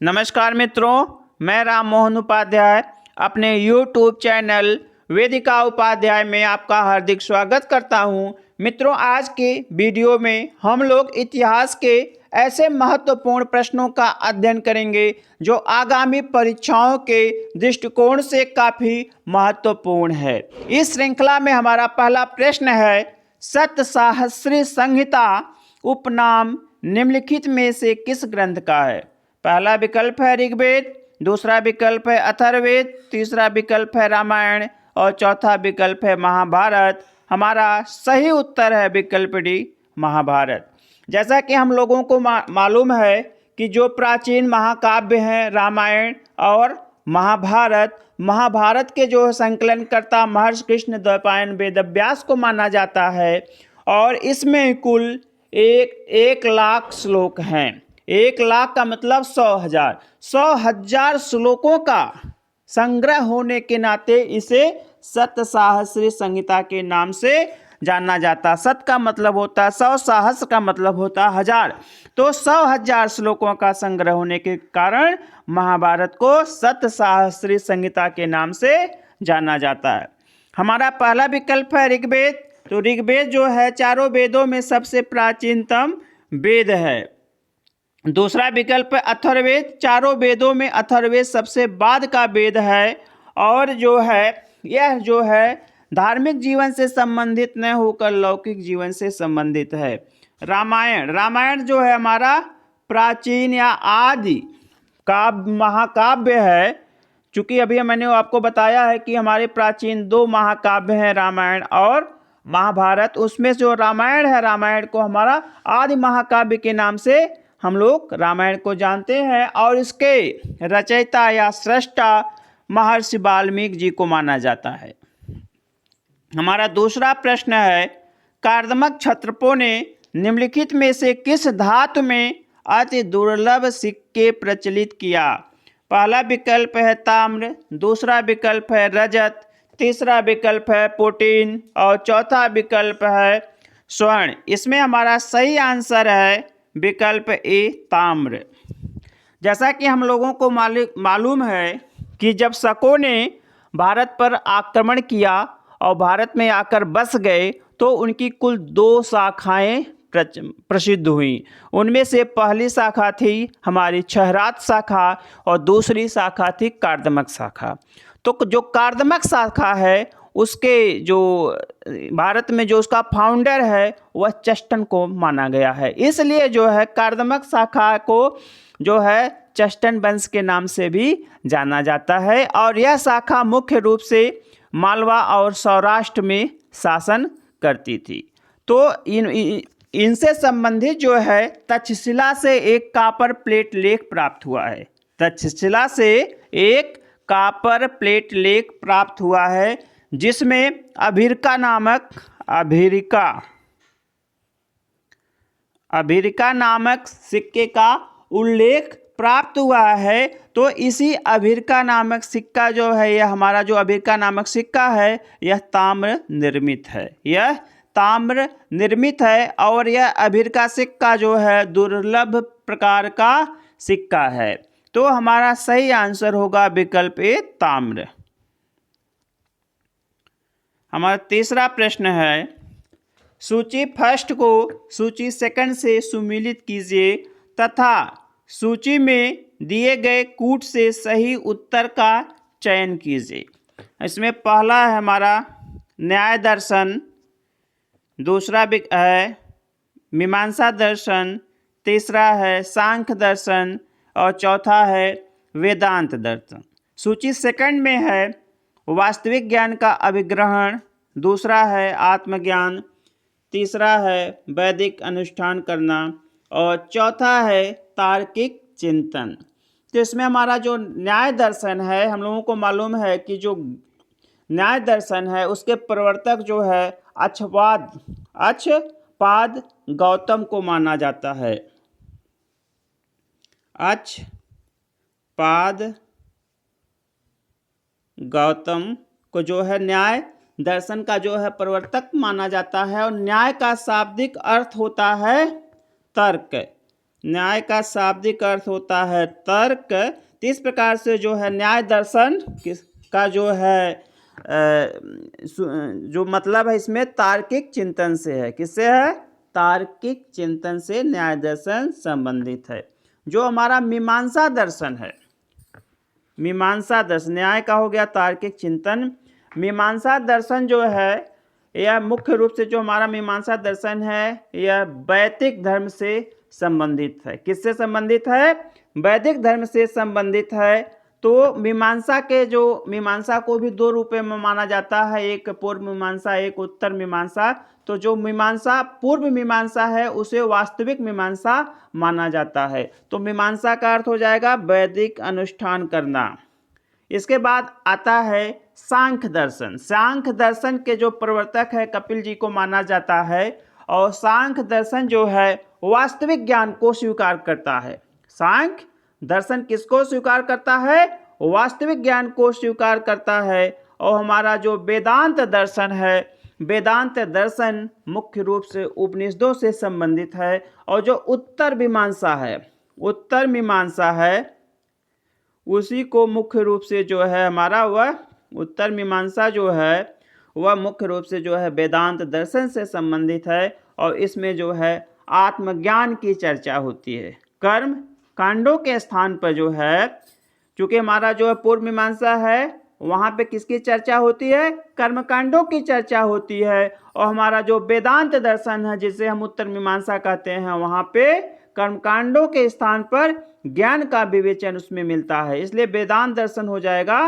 नमस्कार मित्रों, मैं राम मोहन उपाध्याय अपने YouTube चैनल वेदिका उपाध्याय में आपका हार्दिक स्वागत करता हूं। मित्रों, आज के वीडियो में हम लोग इतिहास के ऐसे महत्वपूर्ण प्रश्नों का अध्ययन करेंगे जो आगामी परीक्षाओं के दृष्टिकोण से काफ़ी महत्वपूर्ण है। इस श्रृंखला में हमारा पहला प्रश्न है, सप्तसाहस्री संहिता उपनाम निम्नलिखित में से किस ग्रंथ का है? पहला विकल्प है ऋग्वेद, दूसरा विकल्प है अथर्ववेद, तीसरा विकल्प है रामायण और चौथा विकल्प है महाभारत। हमारा सही उत्तर है विकल्प डी, महाभारत। जैसा कि हम लोगों को मालूम है कि जो प्राचीन महाकाव्य हैं रामायण और महाभारत के जो संकलनकर्ता महर्षि कृष्णद्वैपायन वेदव्यास को माना जाता है और इसमें कुल एक लाख श्लोक हैं। 1,00,000 का मतलब 100,000 श्लोकों का संग्रह होने के नाते इसे सप्तसाहस्री संहिता के नाम से जाना जाता। सत का मतलब होता है 100, सहस्र का मतलब होता है 1000, तो 100,000 श्लोकों का संग्रह होने के कारण महाभारत को सप्तसाहस्री संहिता के नाम से जाना जाता है। हमारा पहला विकल्प है ऋग्वेद। तो ऋग्वेद जो है चारों वेदों में सबसे प्राचीनतम वेद है। दूसरा विकल्प है अथर्ववेद। चारों वेदों में अथर्ववेद सबसे बाद का वेद है और यह जो है धार्मिक जीवन से संबंधित न होकर लौकिक जीवन से संबंधित है। रामायण जो है हमारा प्राचीन या आदि महाकाव्य है। चूँकि अभी मैंने आपको बताया है कि हमारे प्राचीन 2 महाकाव्य हैं, रामायण और महाभारत। उसमें जो रामायण है, रामायण को हमारा आदि महाकाव्य के नाम से हम लोग रामायण को जानते हैं और इसके रचयिता या सृष्टा महर्षि वाल्मीकि जी को माना जाता है। हमारा दूसरा प्रश्न है, कार्दमक क्षत्रपों ने निम्नलिखित में से किस धातु में अति दुर्लभ सिक्के प्रचलित किया? पहला विकल्प है ताम्र, दूसरा विकल्प है रजत, तीसरा विकल्प है प्लेटिन और चौथा विकल्प है स्वर्ण। इसमें हमारा सही आंसर है विकल्प ए, ताम्र। जैसा कि हम लोगों को मालूम है कि जब शकों ने भारत पर आक्रमण किया और भारत में आकर बस गए तो उनकी कुल 2 शाखाएं प्रसिद्ध हुई। उनमें से पहली शाखा थी हमारी छहरात शाखा और दूसरी शाखा थी कार्दमक शाखा। तो जो कार्दमक शाखा है उसके जो भारत में जो उसका फाउंडर है वह चेस्टन को माना गया है। इसलिए जो है कार्दमक शाखा को जो है चेस्टन वंश के नाम से भी जाना जाता है और यह शाखा मुख्य रूप से मालवा और सौराष्ट्र में शासन करती थी। तो इनसे संबंधित जो है तक्षशिला से एक कॉपर प्लेट लेख प्राप्त हुआ है। तक्षशिला से एक कॉपर प्लेट लेख प्राप्त हुआ है जिसमें अभिरिका नामक सिक्के का उल्लेख प्राप्त हुआ है। तो इसी अभिरिका नामक सिक्का जो है, यह हमारा जो अभिरिका नामक सिक्का है यह ताम्र निर्मित है और यह अभिरिका सिक्का जो है दुर्लभ प्रकार का सिक्का है। तो हमारा सही आंसर होगा विकल्प ए, ताम्र। हमारा तीसरा प्रश्न है, सूची फर्स्ट को सूची सेकंड से सुमेलित कीजिए तथा सूची में दिए गए कूट से सही उत्तर का चयन कीजिए। इसमें पहला है हमारा न्याय दर्शन, दूसरा है मीमांसा दर्शन, तीसरा है सांख्य दर्शन और चौथा है वेदांत दर्शन। सूची सेकंड में है वास्तविक ज्ञान का अभिग्रहण, दूसरा है आत्मज्ञान, तीसरा है वैदिक अनुष्ठान करना और चौथा है तार्किक चिंतन। तो इसमें हमारा जो न्याय दर्शन है, हम लोगों को मालूम है कि जो न्याय दर्शन है उसके प्रवर्तक जो है अक्षपाद गौतम को माना जाता है। अक्षपाद गौतम को जो है न्याय दर्शन का जो है प्रवर्तक माना जाता है और न्याय का शाब्दिक अर्थ होता है तर्क। न्याय का शाब्दिक अर्थ होता है तर्क। तो इस प्रकार से जो है न्याय दर्शन का जो है जो मतलब है इसमें तार्किक चिंतन से है। किससे है? तार्किक चिंतन से न्याय दर्शन संबंधित है। जो हमारा मीमांसा दर्शन है, मीमांसा दर्शन न्याय का हो गया तार्किक चिंतन। मीमांसा दर्शन जो है यह मुख्य रूप से जो हमारा मीमांसा दर्शन है यह वैदिक धर्म से संबंधित है। किससे संबंधित है? वैदिक धर्म से संबंधित है। तो मीमांसा को भी दो रूपों में माना जाता है, एक पूर्व मीमांसा, एक उत्तर मीमांसा। तो जो मीमांसा पूर्व मीमांसा है उसे वास्तविक मीमांसा माना जाता है। तो मीमांसा का अर्थ हो जाएगा वैदिक अनुष्ठान करना। इसके बाद आता है सांख्य दर्शन। सांख्य दर्शन के जो प्रवर्तक है कपिल जी को माना जाता है। और सांख्य दर्शन जो है वास्तविक ज्ञान को स्वीकार करता है। सांख्य दर्शन किसको स्वीकार करता है? वास्तविक ज्ञान को स्वीकार करता है। और हमारा जो वेदांत दर्शन है, वेदांत दर्शन मुख्य रूप से उपनिषदों से संबंधित है। और जो उत्तर मीमांसा है, उत्तर मीमांसा है, उसी को मुख्य रूप से जो है हमारा वह उत्तर मीमांसा जो है वह मुख्य रूप से जो है वेदांत दर्शन से संबंधित है। और इसमें जो है आत्मज्ञान की चर्चा होती है। कर्म कांडों के स्थान पर जो है, चूँकि हमारा जो है पूर्व मीमांसा है वहाँ पे किसकी चर्चा होती है? कर्मकांडों की चर्चा होती है। और हमारा जो वेदांत दर्शन है जिसे हम उत्तर मीमांसा कहते हैं, वहाँ पे कर्मकांडों के स्थान पर ज्ञान का विवेचन उसमें मिलता है। इसलिए वेदांत दर्शन हो जाएगा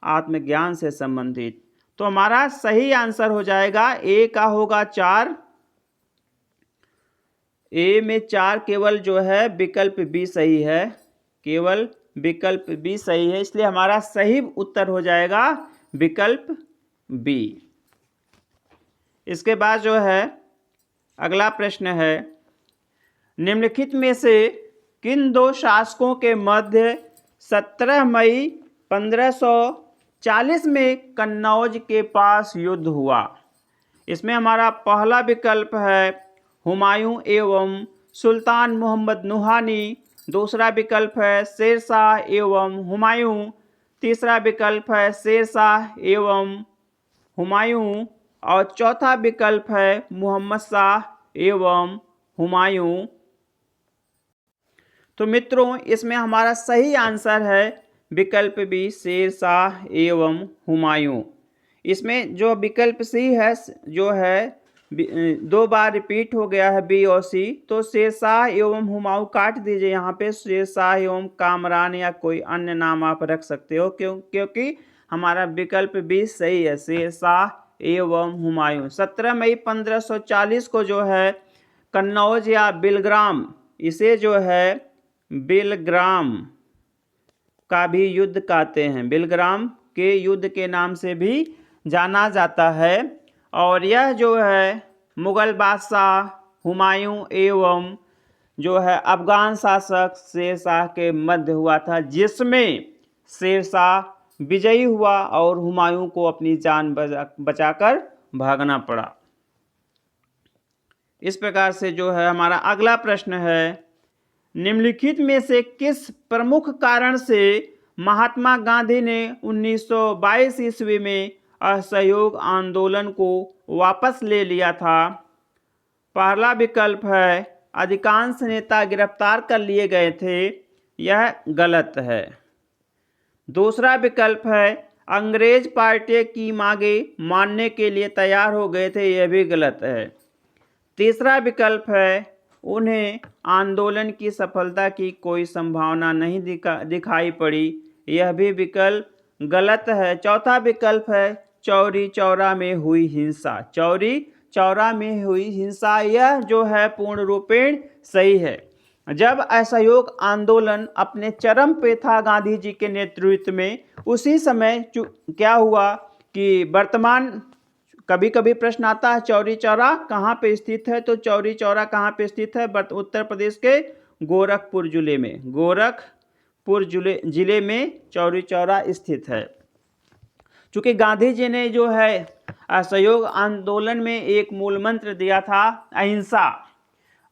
आत्मज्ञान से संबंधित। तो हमारा सही आंसर हो जाएगा ए का होगा 4। ए में 4 केवल जो है विकल्प बी सही है, केवल विकल्प बी सही है। इसलिए हमारा सही उत्तर हो जाएगा विकल्प बी। इसके बाद जो है अगला प्रश्न है, निम्नलिखित में से किन दो शासकों के मध्य 17 मई 1540 में कन्नौज के पास युद्ध हुआ? इसमें हमारा पहला विकल्प है हुमायूं एवं सुल्तान मोहम्मद नुहानी, दूसरा विकल्प है शेरशाह एवं हुमायूं, तीसरा विकल्प है शेरशाह एवं हुमायूं, और चौथा विकल्प है मोहम्मद शाह एवं हुमायूं। तो मित्रों इसमें हमारा सही आंसर है विकल्प बी शेरशाह एवं हुमायूं। इसमें जो विकल्प सी है जो है 2 बार रिपीट हो गया है बी और सी। तो शेरशाह एवं हुमायूं काट दीजिए यहाँ पे, शेरशाह एवं कामरान या कोई अन्य नाम आप रख सकते हो, क्योंकि हमारा विकल्प बी सही है, शेरशाह एवं हुमायूं। 17 मई 1540 को जो है कन्नौज या बिलग्राम, इसे जो है बिलग्राम का भी युद्ध कहते हैं, बिलग्राम के युद्ध के नाम से भी जाना जाता है। और यह जो है मुगल बादशाह हुमायूं एवं जो है अफगान शासक शेरशाह के मध्य हुआ था, जिसमें शेरशाह विजयी हुआ और हुमायूं को अपनी जान बचाकर भागना पड़ा। इस प्रकार से जो है हमारा अगला प्रश्न है, निम्नलिखित में से किस प्रमुख कारण से महात्मा गांधी ने 1922 ईस्वी में असहयोग आंदोलन को वापस ले लिया था? पहला विकल्प है अधिकांश नेता गिरफ्तार कर लिए गए थे, यह गलत है। दूसरा विकल्प है अंग्रेज पार्टी की मांगे मानने के लिए तैयार हो गए थे, यह भी गलत है। तीसरा विकल्प है उन्हें आंदोलन की सफलता की कोई संभावना नहीं दिखाई पड़ी, यह भी विकल्प गलत है। चौथा विकल्प है चौरी चौरा में हुई हिंसा, चौरी चौरा में हुई हिंसा, यह जो है पूर्ण रूपेण सही है। जब असहयोग आंदोलन अपने चरम पे था गांधी जी के नेतृत्व में, उसी समय क्या हुआ कि वर्तमान, कभी कभी प्रश्न आता है चौरी चौरा कहाँ पे स्थित है, तो चौरी चौरा कहाँ पे स्थित है? उत्तर प्रदेश के गोरखपुर जिले में, गोरखपुर जिले में चौरी चौरा स्थित है। चूँकि गांधी जी ने जो है असहयोग आंदोलन में एक मूल मंत्र दिया था अहिंसा,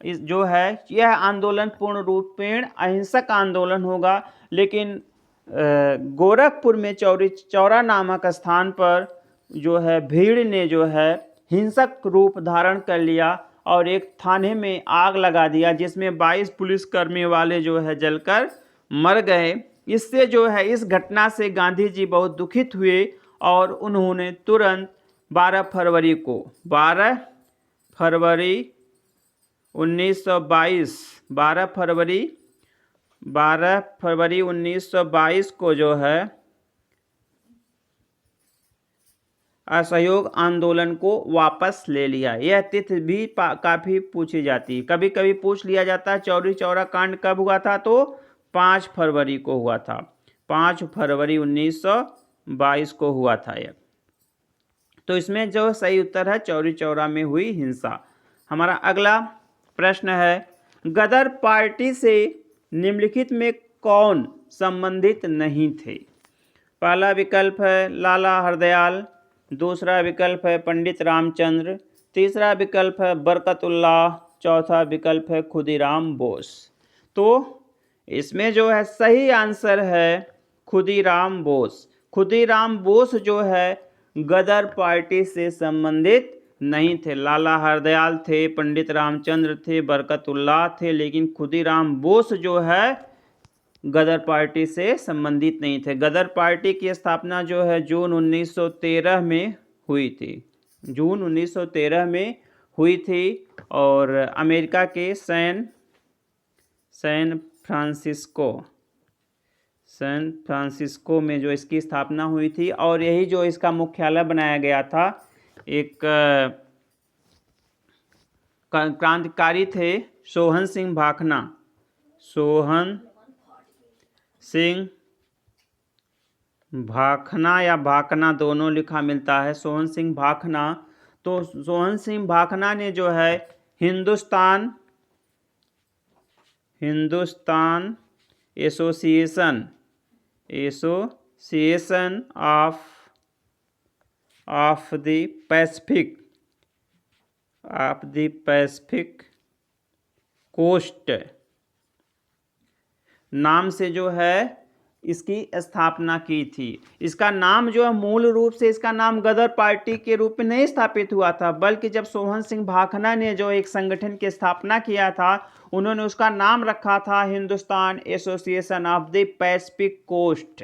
इस जो है यह आंदोलन पूर्ण रूपेण अहिंसक आंदोलन होगा, लेकिन गोरखपुर में चौरी चौरा नामक स्थान पर जो है भीड़ ने जो है हिंसक रूप धारण कर लिया और एक थाने में आग लगा दिया, जिसमें 22 पुलिसकर्मी वाले जो है जलकर मर गए। इससे जो है इस घटना से गांधी जी बहुत दुखित हुए और उन्होंने तुरंत 12 फरवरी 1922 12 फरवरी 1922 को जो है असहयोग आंदोलन को वापस ले लिया। यह तिथि भी काफ़ी पूछी जाती है, कभी कभी पूछ लिया जाता है चौरी चौरा कांड कब हुआ था, तो 5 फरवरी को हुआ था। 5 फरवरी 1922 को हुआ था यह। तो इसमें जो सही उत्तर है चौरी चौरा में हुई हिंसा। हमारा अगला प्रश्न है, गदर पार्टी से निम्नलिखित में कौन संबंधित नहीं थे? पहला विकल्प है लाला हरदयाल, दूसरा विकल्प है पंडित रामचंद्र, तीसरा विकल्प है बरकतुल्लाह, चौथा विकल्प है खुदीराम बोस। तो इसमें जो है सही आंसर है खुदीराम बोस। खुदीराम बोस जो है गदर पार्टी से संबंधित नहीं थे। लाला हरदयाल थे, पंडित रामचंद्र थे, बरकतुल्लाह थे, लेकिन खुदीराम बोस जो है गदर पार्टी से संबंधित नहीं थे। गदर पार्टी की स्थापना जो है जून 1913 में हुई थी। जून 1913 में हुई थी और अमेरिका के सैन फ्रांसिस्को में जो इसकी स्थापना हुई थी और यही जो इसका मुख्यालय बनाया गया था। एक क्रांतिकारी थे सोहन सिंह भाखना या भाकना दोनों लिखा मिलता है, सोहन सिंह भाखना। तो सोहन सिंह भाखना ने जो है Hindustan association of the Pacific coast नाम से जो है इसकी स्थापना की थी। इसका नाम जो है मूल रूप से इसका नाम गदर पार्टी के रूप में नहीं स्थापित हुआ था, बल्कि जब सोहन सिंह भाखना ने जो एक संगठन की स्थापना किया था, उन्होंने उसका नाम रखा था Hindustan association of the Pacific Coast.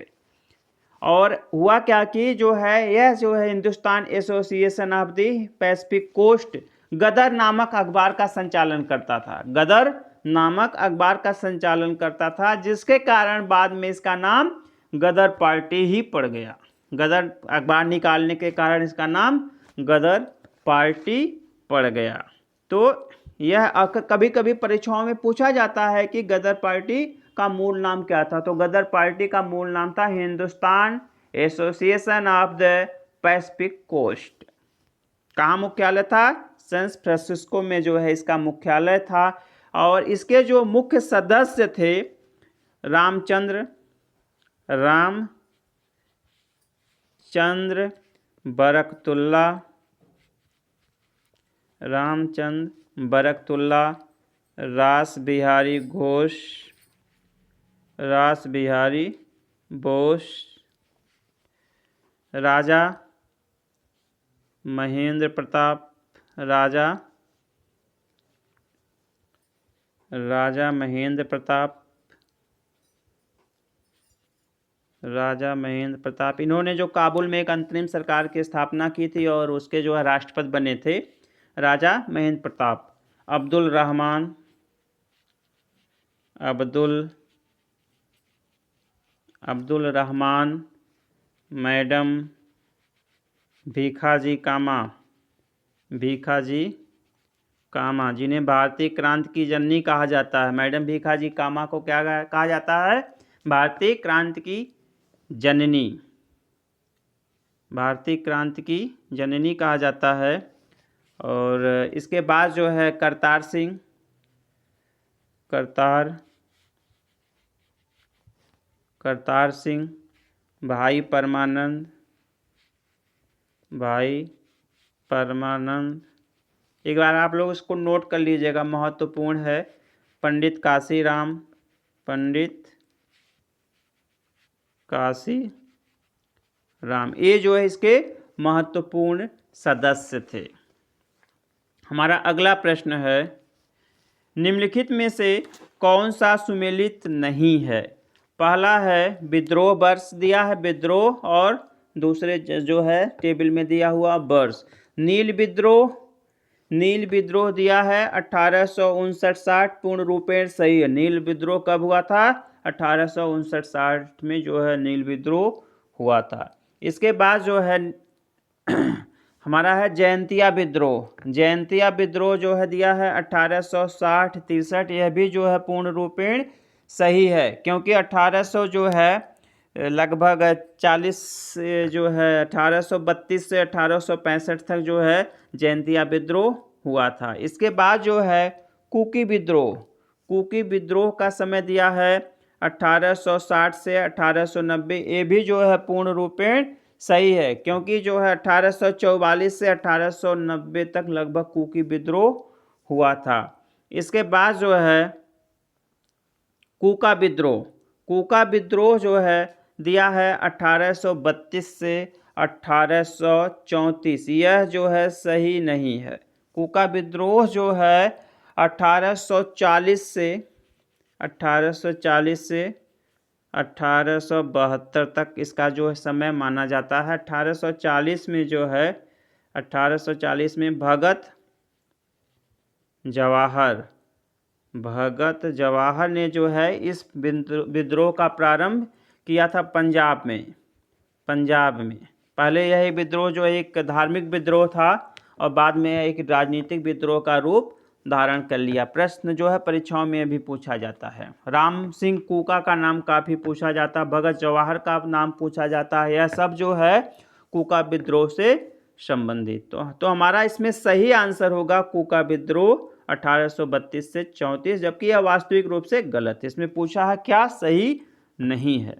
और हुआ क्या कि जो है यह जो है Hindustan association of the Pacific Coast Ghadar नामक अखबार का संचालन करता था, जिसके कारण बाद में इसका नाम गदर पार्टी ही पड़ गया। गदर अखबार निकालने के कारण इसका नाम गदर पार्टी पड़ गया। तो यह कभी कभी परीक्षाओं में पूछा जाता है कि गदर पार्टी का मूल नाम क्या था। तो गदर पार्टी का मूल नाम था Hindustan association of the Pacific coast. कहाँ मुख्यालय था? सैन फ्रांसिस्को में जो है इसका मुख्यालय था। और इसके जो मुख्य सदस्य थे रामचंद्र बरकतुल्ला, रास बिहारी बोस, राजा महेंद्र प्रताप, इन्होंने जो काबुल में एक अंतरिम सरकार की स्थापना की थी और उसके जो है राष्ट्रपति बने थे राजा महेंद्र प्रताप। अब्दुल रहमान, मैडम भीखाजी कामा, जिन्हें भारतीय क्रांति की जननी कहा जाता है। मैडम भीखाजी कामा को क्या कहा जाता है? भारतीय क्रांति की जननी कहा जाता है। और इसके बाद जो है करतार सिंह, भाई परमानंद एक बार आप लोग इसको नोट कर लीजिएगा, महत्वपूर्ण है। पंडित काशीराम, पंडित काशी राम, ये जो है इसके महत्वपूर्ण सदस्य थे। हमारा अगला प्रश्न है, निम्नलिखित में से कौन सा सुमेलित नहीं है? पहला है विद्रोह वर्ष दिया है, विद्रोह, और दूसरे जो है टेबल में दिया हुआ वर्ष। नील विद्रोह, नील विद्रोह दिया है 1859-60, पूर्ण रूपेण सही है। नील विद्रोह कब हुआ था? 1859-60 में जो है नील विद्रोह हुआ था। इसके बाद जो है हमारा है जयंतिया विद्रोह। जयंतिया विद्रोह जो है दिया है 1860-63, यह भी जो है पूर्ण रूपेण सही है, क्योंकि 1800 जो है लगभग 40 जो है 1832 से 1865 तक जो है जयंतिया विद्रोह हुआ था। इसके बाद जो है कुकी विद्रोह, कुकी विद्रोह का समय दिया है 1860 से 1890, ये भी जो है पूर्ण रूपेण सही है, क्योंकि जो है 1844 से 1890 तक लगभग कुकी विद्रोह हुआ था। इसके बाद जो है कूका विद्रोह, कूका विद्रोह जो है दिया है 1832 से 1834, यह जो है सही नहीं है। कूका विद्रोह जो है 1840 से 1872 तक इसका जो है समय माना जाता है। 1840 में जो है 1840 में भगत जवाहर ने जो है इस विद्रोह का प्रारंभ किया था पंजाब में। पहले यह विद्रोह जो एक धार्मिक विद्रोह था और बाद में एक राजनीतिक विद्रोह का रूप धारण कर लिया। प्रश्न जो है परीक्षाओं में भी पूछा जाता है। राम सिंह कूका का नाम काफ़ी पूछा जाता है, भगत जवाहर का नाम पूछा जाता है, यह सब जो है कूका विद्रोह से संबंधित। तो हमारा इसमें सही आंसर होगा कूका विद्रोह 1832 से 34, जबकि यह वास्तविक रूप से गलत है। इसमें पूछा है क्या, सही नहीं है।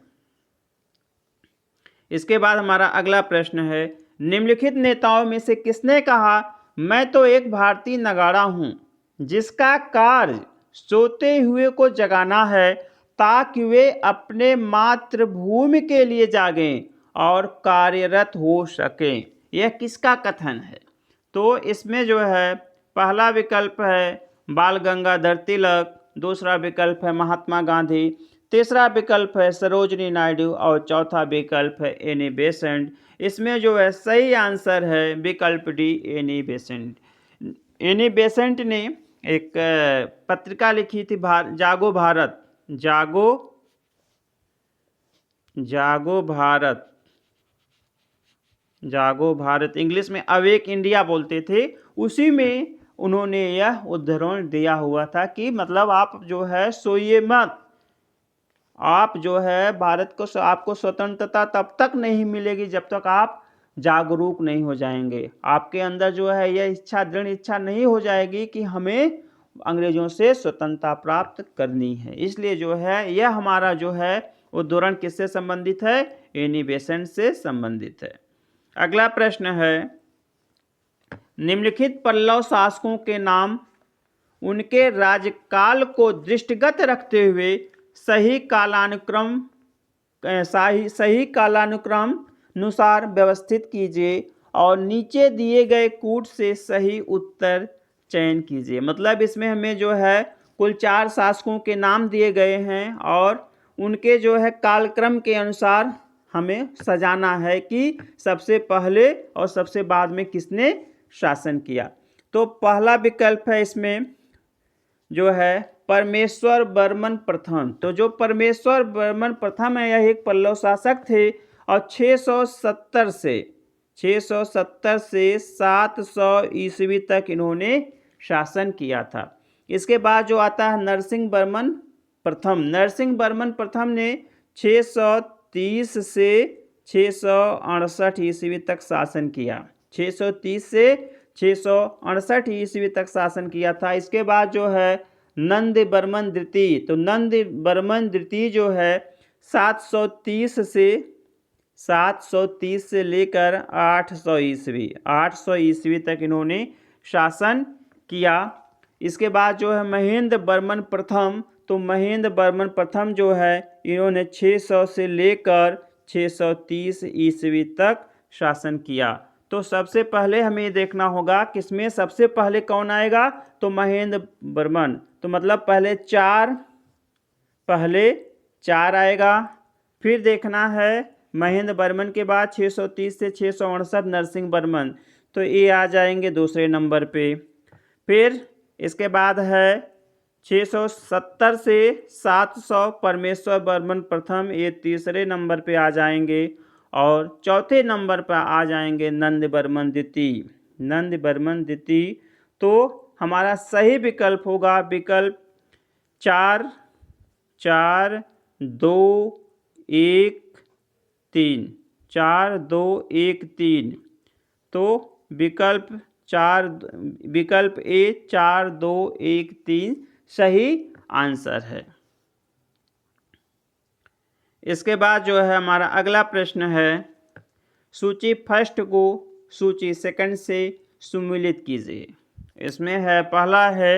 इसके बाद हमारा अगला प्रश्न है, निम्नलिखित नेताओं में से किसने कहा मैं तो एक भारतीय नगाड़ा हूं जिसका कार्य सोते हुए को जगाना है ताकि वे अपने मातृभूमि के लिए जागें और कार्यरत हो सकें। यह किसका कथन है? तो इसमें जो है पहला विकल्प है बाल गंगाधर तिलक, दूसरा विकल्प है महात्मा गांधी, तीसरा विकल्प है सरोजनी नायडू और चौथा विकल्प है एनी बेसेंट। इसमें जो है सही आंसर है विकल्प D, Annie Besant. Annie Besant ने एक पत्रिका लिखी थी जागो भारत, इंग्लिश में अवेक इंडिया बोलते थे। उसी में उन्होंने यह उद्धरण दिया हुआ था कि मतलब आप जो है सोइए मत, आप जो है भारत को, आपको स्वतंत्रता तब तक नहीं मिलेगी जब तक आप जागरूक नहीं हो जाएंगे। आपके अंदर जो है यह इच्छा, दृढ़ इच्छा नहीं हो जाएगी कि हमें अंग्रेजों से स्वतंत्रता प्राप्त करनी है। इसलिए जो है यह हमारा जो है उद्धरण किससे संबंधित है? एनी बेसेंट से संबंधित है। अगला प्रश्न है, निम्नलिखित पल्लव शासकों के नाम उनके राज्यकाल को दृष्टिगत रखते हुए सही कालानुक्रम अनुसार व्यवस्थित कीजिए और नीचे दिए गए कूट से सही उत्तर चयन कीजिए। मतलब इसमें हमें जो है कुल 4 शासकों के नाम दिए गए हैं और उनके जो है कालक्रम के अनुसार हमें सजाना है कि सबसे पहले और सबसे बाद में किसने शासन किया। तो पहला विकल्प है इसमें जो है परमेश्वर वर्मन प्रथम। तो जो परमेश्वर वर्मन प्रथम है यह एक पल्लव शासक थे और 670 से 700 ईस्वी तक इन्होंने शासन किया था। इसके बाद जो आता है नरसिंह वर्मन प्रथम। नरसिंह वर्मन प्रथम ने 630 से 668 ईस्वी तक शासन किया। 630 से 668 ईस्वी तक शासन किया था। इसके बाद जो है नंद वर्मन द्वितीय। तो नंद वर्मन द्वितीय जो है 730 से लेकर 800 ईस्वी तक इन्होंने शासन किया। इसके बाद जो है महेंद्र वर्मन प्रथम, तो महेंद्र वर्मन प्रथम जो है इन्होंने 600 से लेकर 630 ईस्वी तक शासन किया। तो सबसे पहले हमें ये देखना होगा किसमें सबसे पहले कौन आएगा, तो महेंद्र वर्मन। तो मतलब पहले चार आएगा। फिर देखना है महेंद्र वर्मन के बाद 630 से 668 नरसिंह वर्मन, तो ये आ जाएंगे दूसरे नंबर पे। फिर इसके बाद है 670 से 700 परमेश्वर वर्मन प्रथम, ये तीसरे नंबर पे आ जाएंगे। और चौथे नंबर पर आ जाएंगे नंद वर्मन द्वितीय, नंद वर्मन द्वितीय। तो हमारा सही विकल्प होगा विकल्प 4 4 2 1 3, 4 2 1 3। तो विकल्प ए 4 2 1 3 सही आंसर है। इसके बाद जो है हमारा अगला प्रश्न है, सूची फर्स्ट को सूची सेकंड से सुमेलित कीजिए। इसमें है पहला है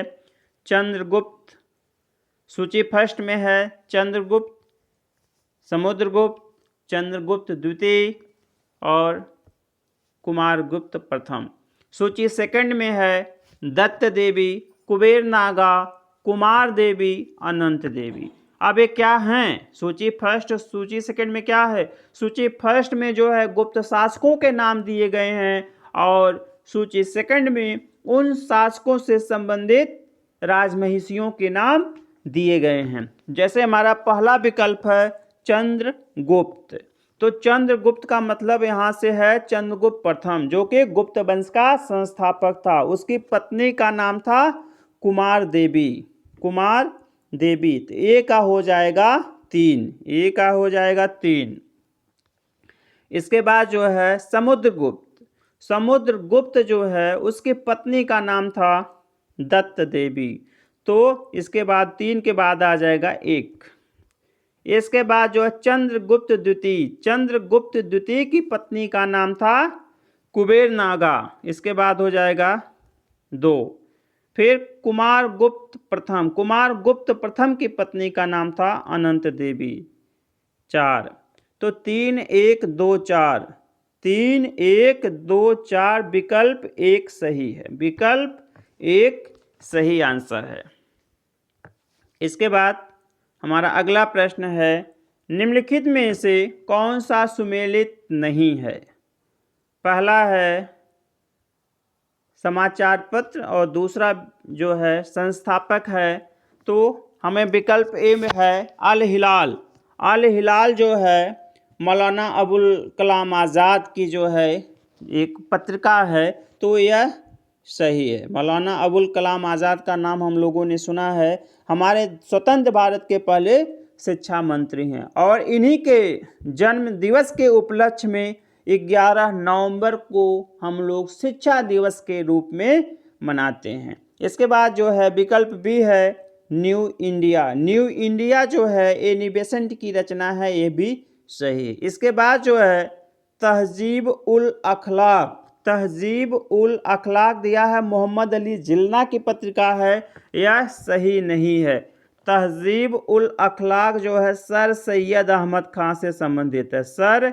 चंद्रगुप्त, सूची फर्स्ट में है चंद्रगुप्त, समुद्रगुप्त, चंद्रगुप्त द्वितीय और कुमारगुप्त प्रथम। सूची सेकंड में है दत्त देवी, कुबेर नागा, कुमार देवी, अनंत देवी। अब ये क्या हैं? सूची फर्स्ट सूची सेकंड में क्या है? सूची फर्स्ट में जो है गुप्त शासकों के नाम दिए गए हैं और सूची सेकंड में उन शासकों से संबंधित राजमहिषियों के नाम दिए गए हैं। जैसे हमारा पहला विकल्प है चंद्रगुप्त, तो चंद्रगुप्त का मतलब यहाँ से है चंद्रगुप्त प्रथम, जो कि गुप्त वंश का संस्थापक था। उसकी पत्नी का नाम था कुमार देवी, कुमार देवी। तो ए का हो जाएगा 3, ए का हो जाएगा 3। इसके बाद जो है समुद्रगुप्त, समुद्रगुप्त जो है उसकी पत्नी का नाम था दत्त देवी, तो इसके बाद 3 के बाद आ जाएगा 1। इसके बाद जो है चंद्रगुप्त द्वितीय, चंद्रगुप्त द्वितीय की पत्नी का नाम था कुबेर नागा, इसके बाद हो जाएगा 2। फिर कुमारगुप्त प्रथम, कुमारगुप्त प्रथम की पत्नी का नाम था अनंत देवी, 4। तो 3 1 2 4, 3 1 2 4 विकल्प 1 सही है, विकल्प 1 सही आंसर है। इसके बाद हमारा अगला प्रश्न है, निम्नलिखित में से कौन सा सुमेलित नहीं है? पहला है समाचार पत्र और दूसरा जो है संस्थापक है, तो हमें विकल्प ए में है अल हिलाल। अल हिलाल जो है मौलाना अबुल कलाम आज़ाद की जो है एक पत्रिका है, तो यह सही है। मौलाना अबुल कलाम आज़ाद का नाम हम लोगों ने सुना है, हमारे स्वतंत्र भारत के पहले शिक्षा मंत्री हैं और इन्हीं के जन्म दिवस के उपलक्ष्य में 11 नवंबर को हम लोग शिक्षा दिवस के रूप में मनाते हैं। इसके बाद जो है विकल्प बी है न्यू इंडिया, न्यू इंडिया जो है एनी बेसेंट की रचना है, ये भी सही। इसके बाद जो है तहजीब उल अखलाक, तहजीब उल अखलाक दिया है मोहम्मद अली जिन्ना की पत्रिका है, यह सही नहीं है। तहजीब उल अखलाक जो है सर सैयद अहमद खां से संबंधित है, सर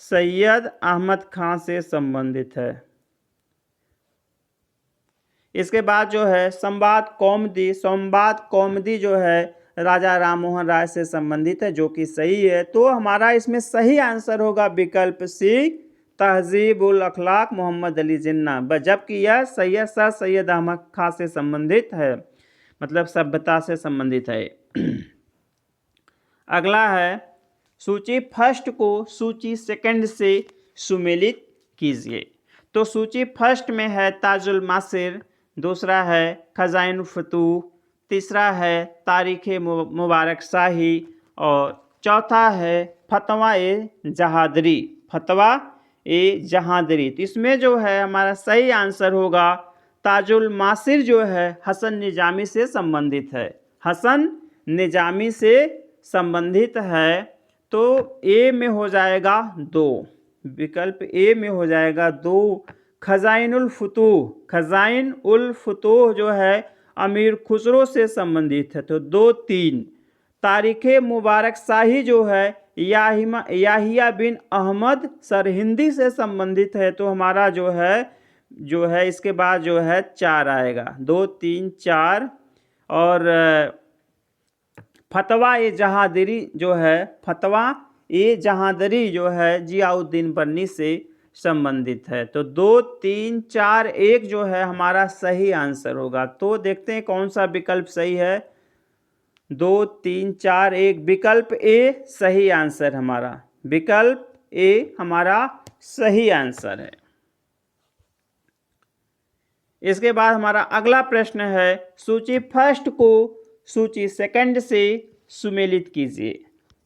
सैयद अहमद खां से संबंधित है। इसके बाद जो है संवाद कौमुदी, संवाद कौमुदी जो है राजा राम मोहन राय से संबंधित है, जो कि सही है। तो हमारा इसमें सही आंसर होगा विकल्प सी तहजीब उल अखलाक मोहम्मद अली जिन्ना, जबकि यह सर सैयद अहमद खां से संबंधित है, मतलब सभ्यता से संबंधित है। अगला है सूची फर्स्ट को सूची सेकंड से सुमेलित कीजिए। तो सूची फर्स्ट में है ताजुल मासिर, दूसरा है खजाइन फतूह, तीसरा है तारीख़ मुबारक शाही और चौथा है फतवा ए जहादरी, फतवा ए जहादरी। तो इसमें जो है हमारा सही आंसर होगा ताजुल मासिर जो है हसन निजामी से संबंधित है, हसन निजामी से संबंधित है। तो ए में हो जाएगा 2, विकल्प ए में हो जाएगा 2 खजाइन उल फुतूह, खजाइन उल फुतूह जो है अमीर खुसरो से संबंधित है, तो 2-3। तारीख़ मुबारक शाही जो है याहिया बिन अहमद सरहिंदी से संबंधित है, तो हमारा जो है इसके बाद जो है 4 आएगा, 2, 3, 4। और फतवा ए जहादरी जो है, फतवा ए जहादरी जो है जियाउद्दीन बन्नी से संबंधित है, तो 2, 3, 4, 1 जो है हमारा सही आंसर होगा। तो देखते हैं कौन सा विकल्प सही है। 2, 3, 4, 1 विकल्प ए सही आंसर हमारा, विकल्प ए हमारा सही आंसर है। इसके बाद हमारा अगला प्रश्न है, सूची फर्स्ट को सूची सेकंड से सुमेलित कीजिए।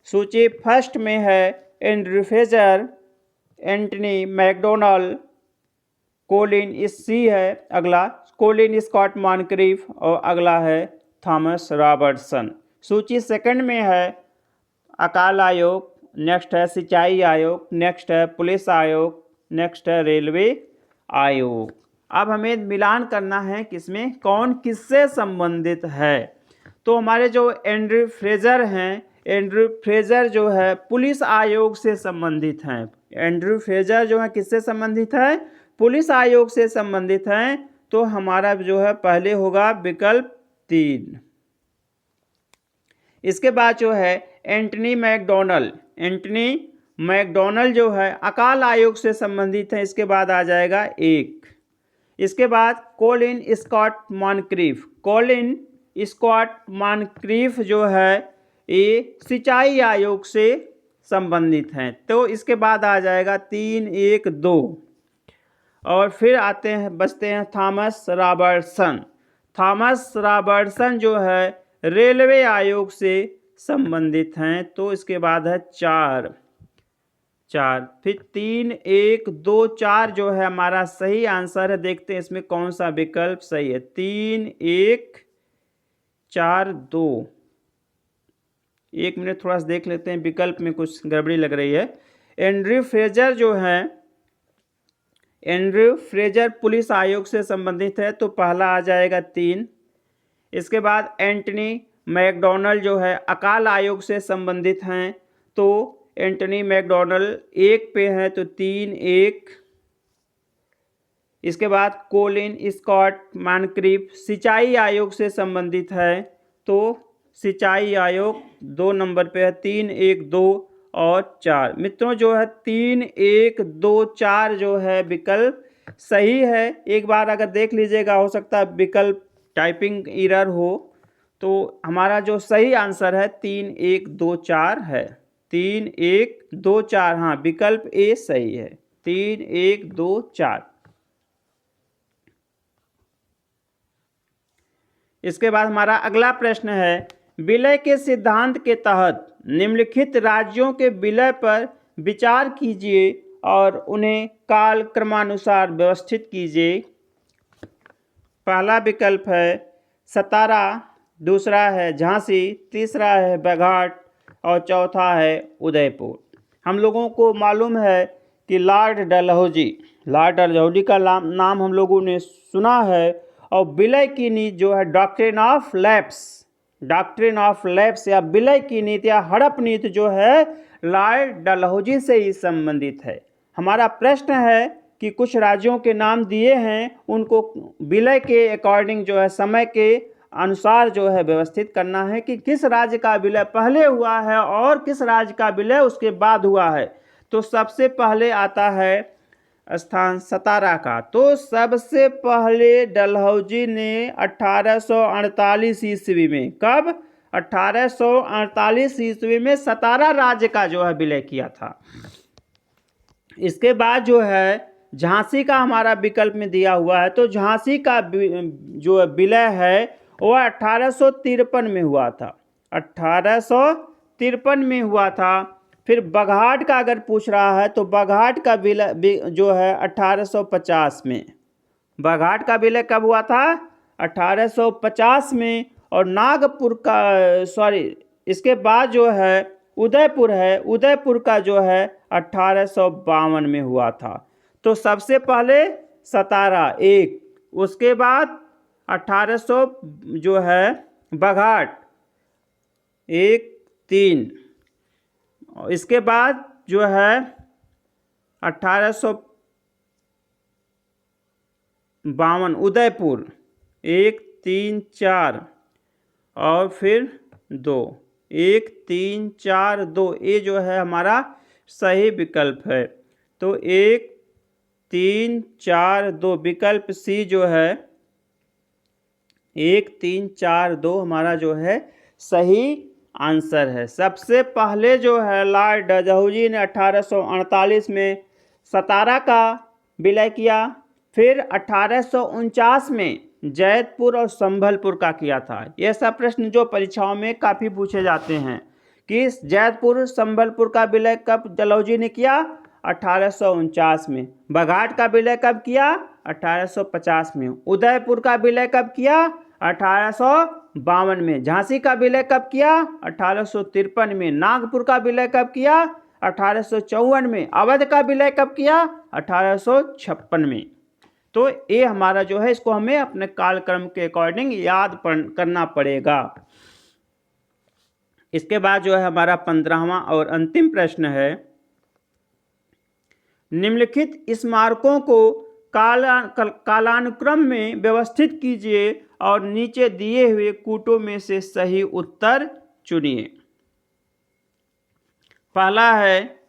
सूची फर्स्ट में है Andrew Fraser, Antony McDonald, Colin सी है अगला, कोलिन स्कॉट मॉनक्रीफ, और अगला है थॉमस रॉबर्टसन। सूची सेकंड में है अकाल आयोग, नेक्स्ट है सिंचाई आयोग, नेक्स्ट है पुलिस आयोग, नेक्स्ट है रेलवे आयोग। अब हमें मिलान करना है किसमें कौन किससे संबंधित है। तो हमारे जो एंड्रयू फ्रेजर हैं, एंड्रयू फ्रेजर जो है पुलिस आयोग से संबंधित हैं। एंड्रयू फ्रेजर जो है किससे संबंधित है, पुलिस आयोग से संबंधित हैं, तो हमारा जो है पहले होगा विकल्प 3। इसके बाद जो है एंटनी मैकडोनल्ड, एंटनी मैकडोनल्ड जो है अकाल आयोग से संबंधित है, इसके बाद आ जाएगा 1। इसके बाद कोलिन स्कॉट मॉनक्रीफ, कोलिन स्कॉट मॉनक्रीफ जो है ये सिंचाई आयोग से संबंधित हैं, तो इसके बाद आ जाएगा 3, 1, 2। और फिर बचते हैं थॉमस रॉबर्टसन। थॉमस रॉबर्टसन जो है रेलवे आयोग से संबंधित हैं, तो इसके बाद है 4। फिर 3, 1, 2, 4 जो है हमारा सही आंसर है। देखते हैं इसमें कौन सा विकल्प सही है। 3, 1, 4, 2। 1 मिनट थोड़ा सा देख लेते हैं, विकल्प में कुछ गड़बड़ी लग रही है। एंड्रयू फ्रेजर जो है, एंड्रयू फ्रेजर पुलिस आयोग से संबंधित है, तो पहला आ जाएगा 3। इसके बाद एंटनी मैकडोनल्ड जो है अकाल आयोग से संबंधित हैं, तो एंटनी मैकडोनल्ड 1 पे है, तो 3, 1। इसके बाद कोलिन स्कॉट मॉनक्रीफ सिंचाई आयोग से संबंधित है, तो सिंचाई आयोग 2 नंबर पे है, 3, 1, 2 और 4। मित्रों जो है 3, 1, 2, 4 जो है विकल्प सही है। एक बार अगर देख लीजिएगा, हो सकता है विकल्प टाइपिंग एरर हो, तो हमारा जो सही आंसर है 3, 1, 2, 4 है। 3, 1, 2, 4, हाँ विकल्प ए सही है। 3, 1, 2, 4। इसके बाद हमारा अगला प्रश्न है, विलय के सिद्धांत के तहत निम्नलिखित राज्यों के विलय पर विचार कीजिए और उन्हें काल क्रमानुसार व्यवस्थित कीजिए। पहला विकल्प है सतारा, दूसरा है झांसी, तीसरा है बाघाट और चौथा है उदयपुर। हम लोगों को मालूम है कि लॉर्ड डलहौजी का नाम हम लोगों ने सुना है, और विलय की नीति जो है डॉक्ट्रिन ऑफ लैप्स या विलय की नीति या हड़प नीति जो है लॉर्ड डलहौजी से ही संबंधित है। हमारा प्रश्न है कि कुछ राज्यों के नाम दिए हैं, उनको विलय के अकॉर्डिंग जो है समय के अनुसार जो है व्यवस्थित करना है कि किस राज्य का विलय पहले हुआ है और किस राज्य का विलय उसके बाद हुआ है। तो सबसे पहले आता है स्थान सतारा का। तो सबसे पहले डलहौजी ने 1848 ईस्वी में, कब? 1848 ईस्वी में सतारा राज्य का जो है विलय किया था। इसके बाद जो है झांसी का हमारा विकल्प में दिया हुआ है, तो झांसी का जो विलय है वो 1853 में हुआ था, 1853 में हुआ था। फिर बघाट का अगर पूछ रहा है तो बघाट का विलय जो है 1850 में। बघाट का विलय कब हुआ था? 1850 में। और नागपुर का इसके बाद जो है उदयपुर का जो है 1852 में हुआ था। तो सबसे पहले सतारा 1, उसके बाद 1800 जो है बघाट 1 3, इसके बाद जो है 1852 उदयपुर 1 3 4 और फिर 2, 1 3 4 2, ये जो है हमारा सही विकल्प है। तो 1 3 4 2 विकल्प सी जो है 1 3 4 2 हमारा जो है सही आंसर है। सबसे पहले जो है लॉर्ड डलहौजी ने 1848 में सतारा का विलय किया, फिर 1849 में जैतपुर और संभलपुर का किया था। ये सब प्रश्न जो परीक्षाओं में काफ़ी पूछे जाते हैं कि जैतपुर संभलपुर का विलय कब डलहौजी ने किया, 1849 में। बघाट का विलय कब किया, 1850 में। उदयपुर का विलय कब किया, 1852 में। झांसी का विलय कब किया, 1853 में। नागपुर का विलय कब किया, 1854 में। अवध का विलय कब किया, 1856 में। तो ये हमारा जो है इसको हमें अपने कालक्रम के अकॉर्डिंग याद करना पड़ेगा। इसके बाद जो है हमारा 15वां और अंतिम प्रश्न है, निम्नलिखित स्मारकों को कालानुक्रम में व्यवस्थित कीजिए और नीचे दिए हुए कूटों में से सही उत्तर चुनिए। पहला है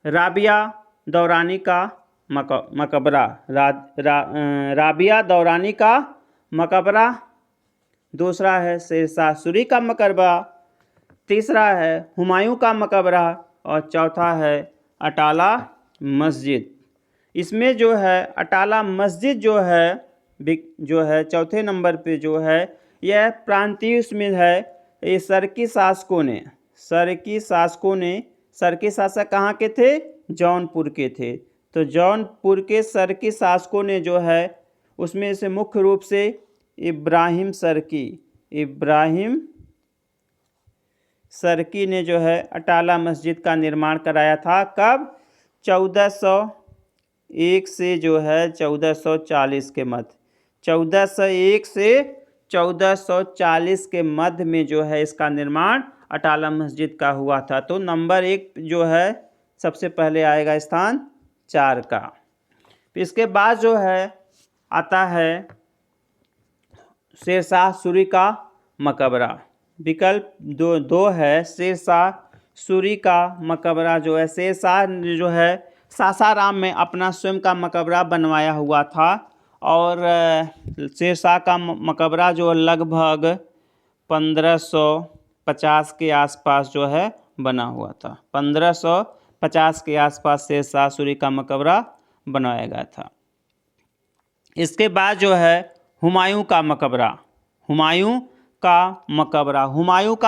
राबिया दौरानी का मकबरा, राबिया दौरानी का मकबरा। दूसरा है शेरशाह सूरी का मकबरा। तीसरा है हुमायूं का मकबरा और चौथा है अटाला मस्जिद। इसमें जो है अटाला मस्जिद जो है चौथे नंबर पे जो है यह प्रांतीय उसमें है। ये सरकी शासक कहाँ के थे, जौनपुर के थे। तो जौनपुर के सरकी शासकों ने जो है उसमें से मुख्य रूप से इब्राहिम सरकी ने जो है अटाला मस्जिद का निर्माण कराया था। कब, 1401 से जो है 1440 के मध्य, 1401 से 1440 के मध्य में जो है इसका निर्माण अटाला मस्जिद का हुआ था। तो नंबर 1 जो है सबसे पहले आएगा स्थान 4 का। इसके बाद जो है आता है शेरशाह सूरी का मकबरा। विकल्प दो है शेरशाह सूरी का मकबरा जो है शेरशाह जो है सासाराम में अपना स्वयं का मकबरा बनवाया हुआ था। और शेरशाह का मकबरा जो लगभग 1550 के आसपास जो है बना हुआ था। 1550 के आसपास शेरशाह सूरी का मकबरा बनाया गया था। इसके बाद जो है हुमायूं का मकबरा। हुमायूं का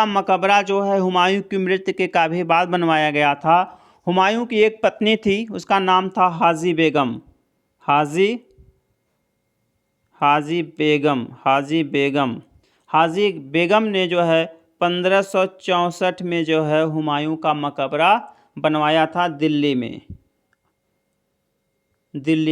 मकबरा जो है हुमायूं की मृत्यु के काफ़ी बाद बनवाया गया था। हुमायूं की एक पत्नी थी, उसका नाम था हाजी बेगम ने जो है 1564 में जो है हुमायूं का मकबरा बनवाया था दिल्ली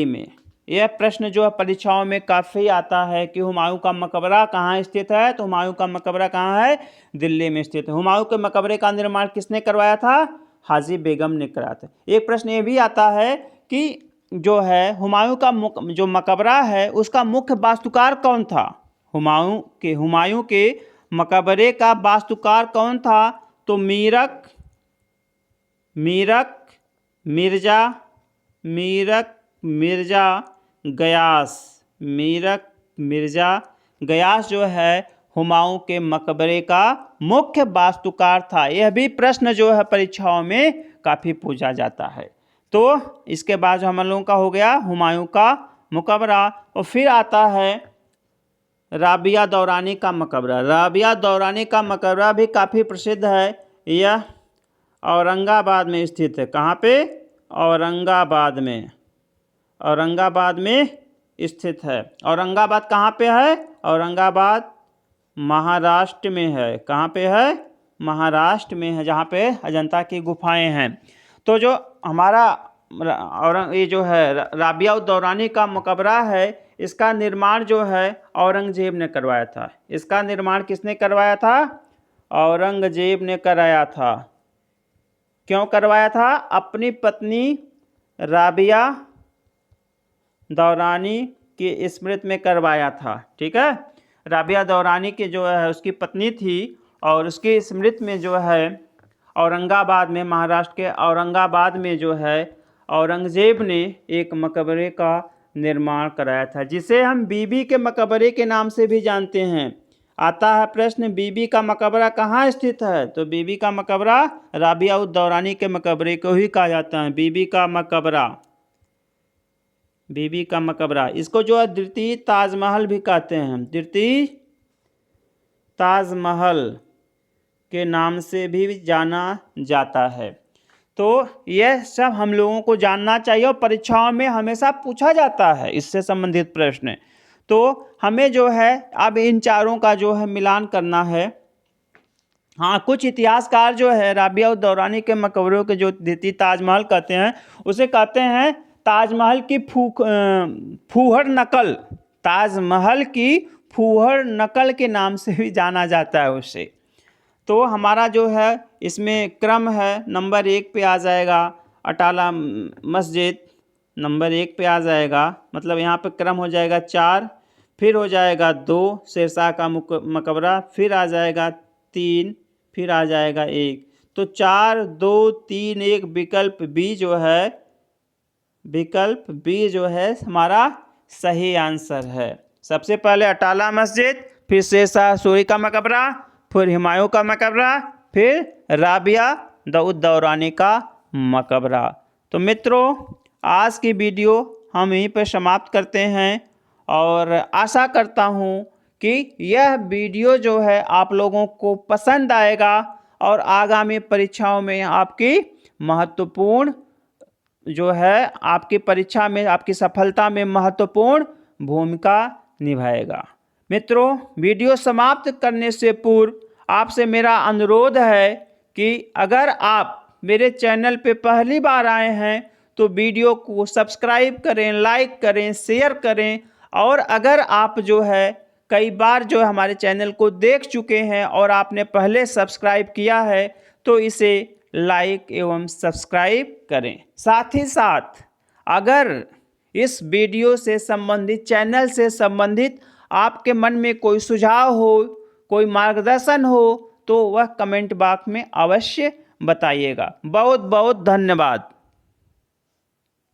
में। यह प्रश्न जो है परीक्षाओं में काफ़ी आता है कि हुमायूं का मकबरा कहाँ स्थित है। तो हुमायूं का मकबरा कहाँ है, दिल्ली में स्थित है। हुमायूं के मकबरे का निर्माण किसने करवाया था, हाजी बेगम ने कराया था। एक प्रश्न ये भी आता है कि जो है हुमायूं का जो मकबरा है उसका मुख्य वास्तुकार कौन था। हुमायूं के मकबरे का वास्तुकार कौन था। तो मीरक मिर्जा गयास जो है हुमायूं के मकबरे का मुख्य वास्तुकार था। यह भी प्रश्न जो है परीक्षाओं में काफ़ी पूछा जाता है। तो इसके बाद हम लोगों का हो गया हुमायूं का मकबरा। और फिर आता है राबिया दौरानी का मकबरा। राबिया दौरानी का मकबरा भी काफ़ी प्रसिद्ध है। यह औरंगाबाद में स्थित है। कहाँ पे, औरंगाबाद में स्थित है। औरंगाबाद कहाँ पे है, औरंगाबाद महाराष्ट्र में है। कहाँ पे है, महाराष्ट्र में है, जहाँ पे अजंता की गुफाएं हैं। तो जो हमारा ये जो है राबिया उद दौरानी का मकबरा है, इसका निर्माण जो है औरंगजेब ने करवाया था। इसका निर्माण किसने करवाया था? औरंगजेब ने कराया था। क्यों करवाया था? अपनी पत्नी राबिया दौरानी की स्मृति में करवाया था। ठीक है, राबिया दौरानी की जो है उसकी पत्नी थी और उसकी स्मृति में जो है औरंगाबाद में, महाराष्ट्र के औरंगाबाद में जो है औरंगजेब ने एक मकबरे का निर्माण कराया था, जिसे हम बीबी के मकबरे के नाम से भी जानते हैं। आता है प्रश्न, बीबी का मकबरा कहाँ स्थित है? तो बीबी का मकबरा राबिया उद दौरानी के मकबरे को ही कहा जाता है बीबी का मकबरा। बीबी का मकबरा, इसको जो है द्वितीय ताजमहल भी कहते हैं। द्वितीय ताजमहल के नाम से भी जाना जाता है। तो यह सब हम लोगों को जानना चाहिए और परीक्षाओं में हमेशा पूछा जाता है इससे संबंधित प्रश्न। तो हमें जो है अब इन चारों का जो है मिलान करना है। हाँ, कुछ इतिहासकार जो है राबिया उद दौरानी के मकबरों के जो द्वितीय ताजमहल कहते हैं, उसे कहते हैं ताजमहल की फूहड़ नकल। ताजमहल की फूहड़ नकल के नाम से भी जाना जाता है उसे। तो हमारा जो है इसमें क्रम है, नंबर 1 पे आ जाएगा अटाला मस्जिद, नंबर 1 पे आ जाएगा, मतलब यहाँ पे क्रम हो जाएगा 4, फिर हो जाएगा 2 शेरशाह का मकबरा, फिर आ जाएगा 3, फिर आ जाएगा 1। तो 4, 2, 3, 1 विकल्प बी जो है, विकल्प बी जो है हमारा सही आंसर है। सबसे पहले अटाला मस्जिद, फिर शेरशाह सूरी का मकबरा, फिर हुमायूं का मकबरा, फिर राबिया उद दौरानी का मकबरा। तो मित्रों, आज की वीडियो हम यहीं पर समाप्त करते हैं और आशा करता हूँ कि यह वीडियो जो है आप लोगों को पसंद आएगा और आगामी परीक्षाओं में आपकी महत्वपूर्ण जो है आपकी परीक्षा में, आपकी सफलता में महत्वपूर्ण भूमिका निभाएगा। मित्रों, वीडियो समाप्त करने से पूर्व आपसे मेरा अनुरोध है कि अगर आप मेरे चैनल पे पहली बार आए हैं तो वीडियो को सब्सक्राइब करें, लाइक करें, शेयर करें, और अगर आप जो है कई बार जो हमारे चैनल को देख चुके हैं और आपने पहले सब्सक्राइब किया है तो इसे लाइक एवं सब्सक्राइब करें। साथ ही साथ अगर इस वीडियो से संबंधित, चैनल से संबंधित आपके मन में कोई सुझाव हो, कोई मार्गदर्शन हो तो वह कमेंट बॉक्स में अवश्य बताइएगा। बहुत बहुत धन्यवाद।